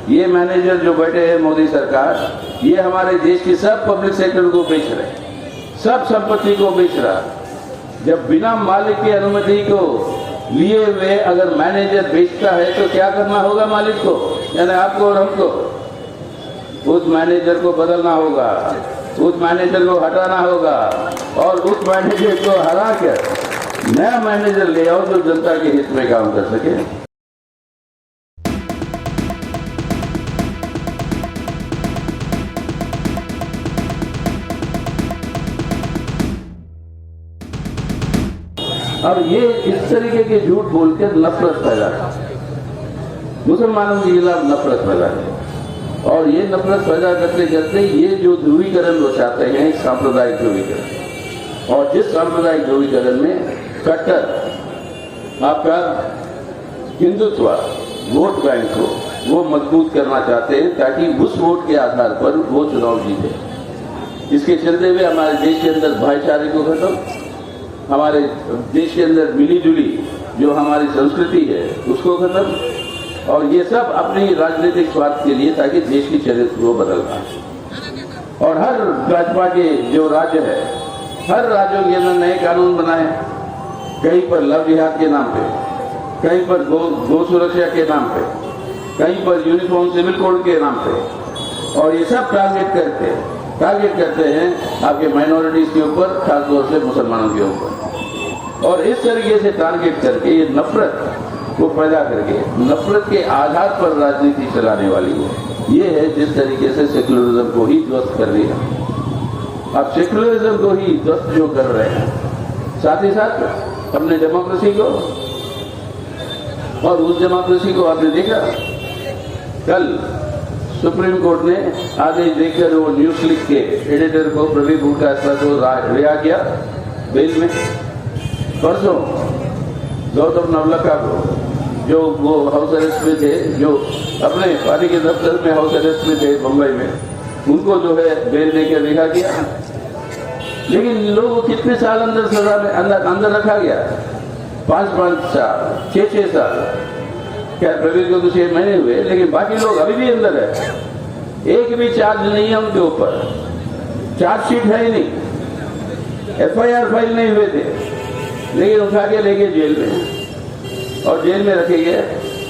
ये मैनेजर जो बैठे हैं मोदी सरकार, ये हमारे देश की सब पब्लिक सेक्टर को बेच रहे, सब संपत्ति को बेच रहा। जब बिना मालिक की अनुमति को लिए हुए अगर मैनेजर बेचता है तो क्या करना होगा मालिक को, यानी आपको और हमको? उस मैनेजर को बदलना होगा, उस मैनेजर को हटाना होगा और उस मैनेजर को हरा कर नया मैनेजर ले आओ जो जनता के हित में काम कर सके। अब ये इस तरीके के झूठ बोलकर नफरत फैला, मुसलमानों के खिलाफ नफरत फैला है। और ये नफरत पैदा करते करते ये जो ध्रुवीकरण वो चाहते हैं, सांप्रदायिक ध्रुवीकरण, और जिस सांप्रदायिक ध्रुवीकरण में कट्टर आपका हिंदुत्व वोट बैंक को वो मजबूत करना चाहते हैं ताकि उस वोट के आधार पर वो चुनाव जीते। इसके चलते हुए हमारे देश के अंदर भाईचारे को खत्म, हमारे देश के अंदर मिली जुली जो हमारी संस्कृति है उसको खत्म, और ये सब अपनी राजनीतिक स्वार्थ के लिए ताकि देश की चरित्र को बदलना। और हर भाजपा के जो राज्य है, हर राज्यों के अंदर नए कानून बनाए, कहीं पर लव जिहाद के नाम पे, कहीं पर गो सुरक्षा के नाम पे, कहीं पर यूनिफॉर्म सिविल कोड के नाम पे, और ये सब टारगेट करते हैं आपके माइनॉरिटीज के ऊपर, खासतौर से मुसलमानों के ऊपर। और इस तरीके से टारगेट करके ये नफरत को पैदा करके नफरत के आधार पर राजनीति चलाने वाली है। ये है जिस तरीके से सेकुलरिज्म को ही ध्वस्त कर दिया। अब सेकुलरिज्म को ही ध्वस्त जो कर रहे हैं, साथ ही साथ अपने डेमोक्रेसी को, और उस डेमोक्रेसी को आपने देखा कल सुप्रीम कोर्ट ने आदेश देकर वो न्यूज क्लिक के एडिटर को, प्रदीप हुड्डा को रिहा किया बेल में। परसों गौतम नवलखा को, जो वो हाउस अरेस्ट में थे, जो अपने पार्टी के दफ्तर में हाउस अरेस्ट में थे मुंबई में, उनको जो है बेल देकर रिहा किया। लेकिन लोगों को कितने साल अंदर सजा में अंदर रखा गया? 5-5 साल, 6-6 साल। क्या प्रवीण को तो 6 महीने हुए, लेकिन बाकी लोग अभी भी अंदर है। एक भी चार्ज नहीं है उनके ऊपर, चार्जशीट है ही नहीं, FIR फाइल नहीं हुए थे, लेकिन उठा के ले गए जेल में और जेल में रखे गए।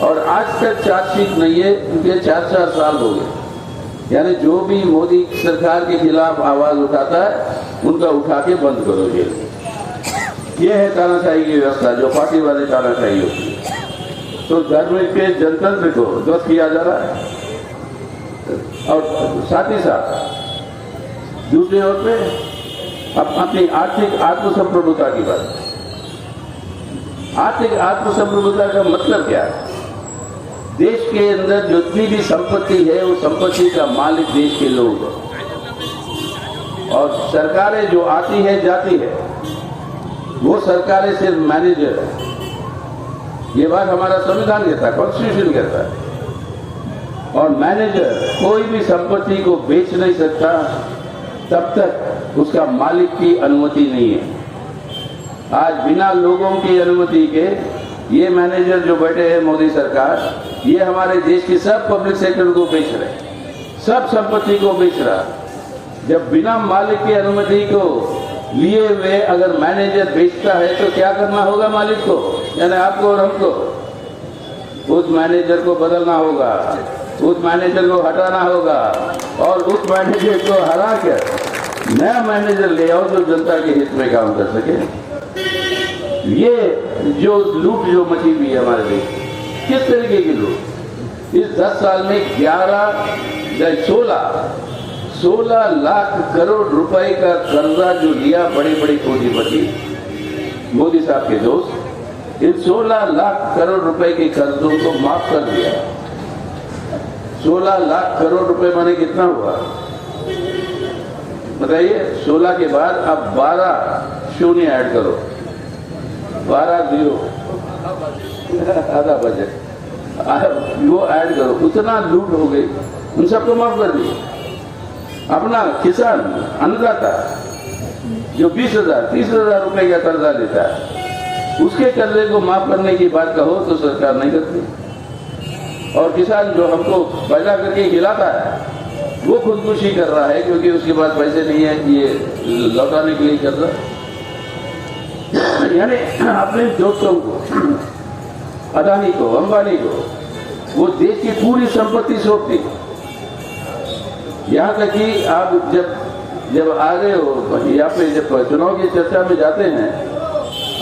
और आज तक चार्जशीट नहीं है, उनके 4-4 साल हो गए। यानी जो भी मोदी सरकार के खिलाफ आवाज उठाता है उनका उठा के बंद करो जेल। ये है तानाशाही की व्यवस्था, जो पार्टी वाले तानाशाही होती है। तो धर्म के जनतंत्र को ध्वस्त किया जा रहा है। और साथ ही साथ दूसरी ओर पे अपनी आर्थिक आत्मसंप्रभुता की बात। आर्थिक आत्मसंप्रभुता का मतलब क्या है? देश के अंदर जितनी भी संपत्ति है वो संपत्ति का मालिक देश के लोग हैं, और सरकारें जो आती है जाती है वो सरकारें सिर्फ मैनेजर है। ये बात हमारा संविधान कहता है, कॉन्स्टिट्यूशन कहता है। और मैनेजर कोई भी संपत्ति को बेच नहीं सकता तब तक उसका मालिक की अनुमति नहीं है। आज बिना लोगों की अनुमति के ये मैनेजर जो बैठे हैं मोदी सरकार, ये हमारे देश की सब पब्लिक सेक्टर को बेच रहे, सब संपत्ति को बेच रहा। जब बिना मालिक की अनुमति को लिए हुए अगर मैनेजर बेचता है तो क्या करना होगा मालिक को, यानी आपको और हमको? उस मैनेजर को बदलना होगा, उस मैनेजर को हटाना होगा और उस मैनेजर को हरा कर नया मैनेजर ले आओ जो जनता के हित में काम कर सके। ये जो लूट जो मची हुई है हमारे देश, किस तरीके की लूट? इस 10 साल में 16 लाख करोड़ रुपए का कर्जा जो लिया बड़ी बड़ी पूंजीपति मोदी साहब के दोस्त, इन 16 लाख करोड़ रुपए के कर्जों को माफ कर दिया। 16 लाख करोड़ रुपए माने कितना हुआ बताइए? 16 के बाद अब 12 शून्य ऐड करो, 12 0 आधा बजट वो ऐड करो, उतना लूट हो गई। उन सबको माफ कर दिया। अपना किसान अन्नदाता जो 20,000-30,000 रुपए का कर्जा लेता है, उसके कर्जे को माफ करने की बात कहो तो सरकार नहीं करती। और किसान जो हमको पैदा करके खिलाता है वो खुदकुशी कर रहा है क्योंकि उसके पास पैसे नहीं है ये लौटाने के लिए कर रहा है। यानी अपने दोस्तों को, अदानी को, अंबानी को वो देश की पूरी संपत्ति सौंप दी। यहाँ तक कि आप जब आ गए हो यहाँ पे, जब चुनाव की चर्चा में जाते हैं,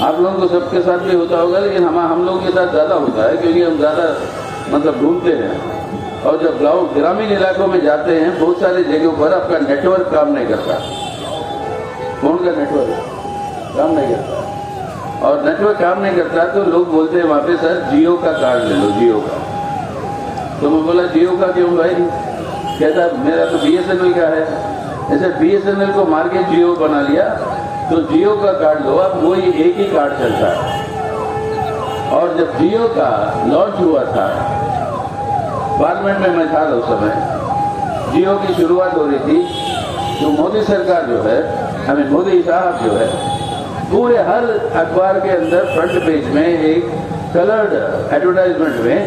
आप लोगों को सबके साथ भी होता होगा, लेकिन हम लोगों के साथ ज्यादा होता है क्योंकि हम ज्यादा मतलब ढूंढते हैं। और जब गाँव ग्रामीण इलाकों में जाते हैं, बहुत सारी जगहों पर आपका नेटवर्क काम नहीं करता, फोन का नेटवर्क काम नहीं करता, और नेटवर्क काम नहीं करता तो लोग बोलते हैं वहां पे सर जियो का कार्ड ले लो, जियो का। तो मैं बोला जियो का क्यों भाई? कहता मेरा तो BSNL का है। ऐसे BSNL को मार के जियो बना लिया, तो जियो का कार्ड लो, अब वही एक ही कार्ड चलता है। और जब जियो का लॉन्च हुआ था, पार्लियामेंट में मैं था उस समय, जियो की शुरुआत हो रही थी, तो मोदी सरकार जो है, हमें मोदी साहब जो है, पूरे हर अखबार के अंदर फ्रंट पेज में एक कलर्ड एडवर्टाइजमेंट में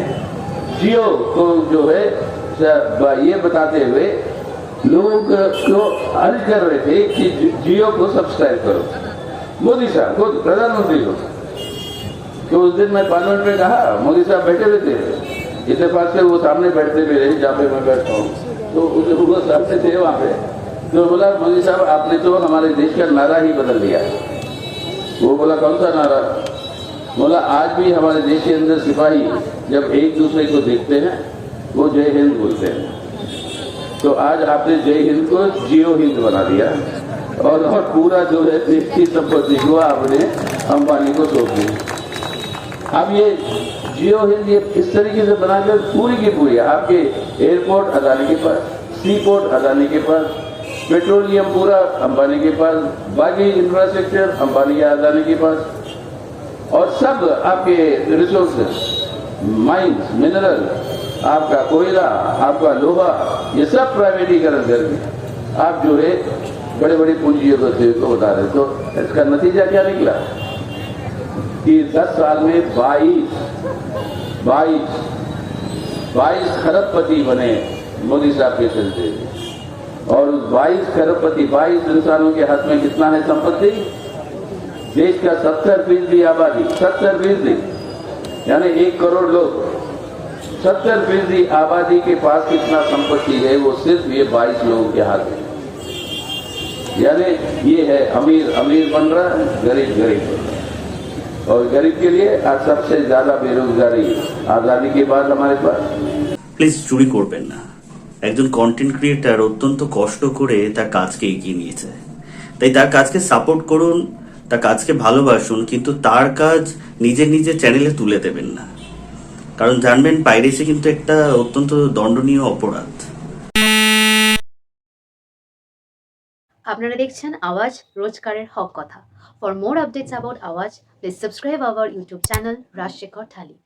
जियो को जो है ये बताते हुए लोगों को अर्ज कर रहे थे कि जियो को सब्सक्राइब करो। मोदी साहब खुद प्रधानमंत्री को। तो उस दिन मैं पार्लियामेंट में कहा, मोदी साहब बैठे हुए थे, इत्तेफाक से वो सामने बैठते भी रहे जहाँ पे मैं बैठता हूँ, तो वो सामने थे वहाँ पे। तो बोला मोदी साहब आपने तो हमारे देश का नारा ही बदल दिया। वो बोला कौन सा नारा? बोला आज भी हमारे देश के अंदर सिपाही जब एक दूसरे को देखते हैं वो जय हिंद बोलते हैं। तो आज आपने जय हिंद को जियो हिंद बना दिया, और पूरा जो है देश की संपत्ति को आपने अंबानी को सौंप दी। अब ये जियो हिंद ये इस तरीके से बनाकर पूरी की पूरी आपके एयरपोर्ट अदानी के पास, सी पोर्ट अदानी के पास, पेट्रोलियम पूरा अंबानी के पास, बाकी इंफ्रास्ट्रक्चर अंबानी या अदानी के पास, और सब आपके रिसोर्सेस, माइंस, मिनरल, आपका कोयला, आपका लोहा, ये सब प्राइवेटीकरण करके आप जो है बड़े बड़े पूंजीपतियों को बता रहे। तो इसका नतीजा क्या निकला कि 10 साल में 22 खरबपति बने मोदी साहब के चलते। और उस 22 खरबपति 22 इंसानों के हाथ में कितना है संपत्ति? देश का 70% आबादी, 70%, यानी 1 करोड़ लोग, 70% आबादी के पास कितना संपत्ति है? वो सिर्फ ये 22 लोगों के हाथ में। यानी ये है अमीर अमीर बन रहा है, गरीब गरीब बन रहा है। और गरीब के लिए आज सबसे ज्यादा बेरोजगारी आजादी के बाद हमारे पास। প্লিজ চুরি করবেন না। একজন কন্টেন্ট ক্রিয়েটার অত্যন্ত কষ্ট করে তার কাজকে এগিয়ে নিয়েছে, তাই তার কাজকে সাপোর্ট করুন, তার কাজকে ভালোবাসুন, কিন্তু তার কাজ নিজের চ্যানেলে তুলে দেবেন না, কারণ জানবেন পাইরেসি কিন্তু একটা অত্যন্ত দণ্ডনীয় অপরাধ। আপনারা দেখছেন আওয়াজ, রোজকারের হক কথা। For more updates about Awaaz, please subscribe our YouTube channel Rajshekhar thali.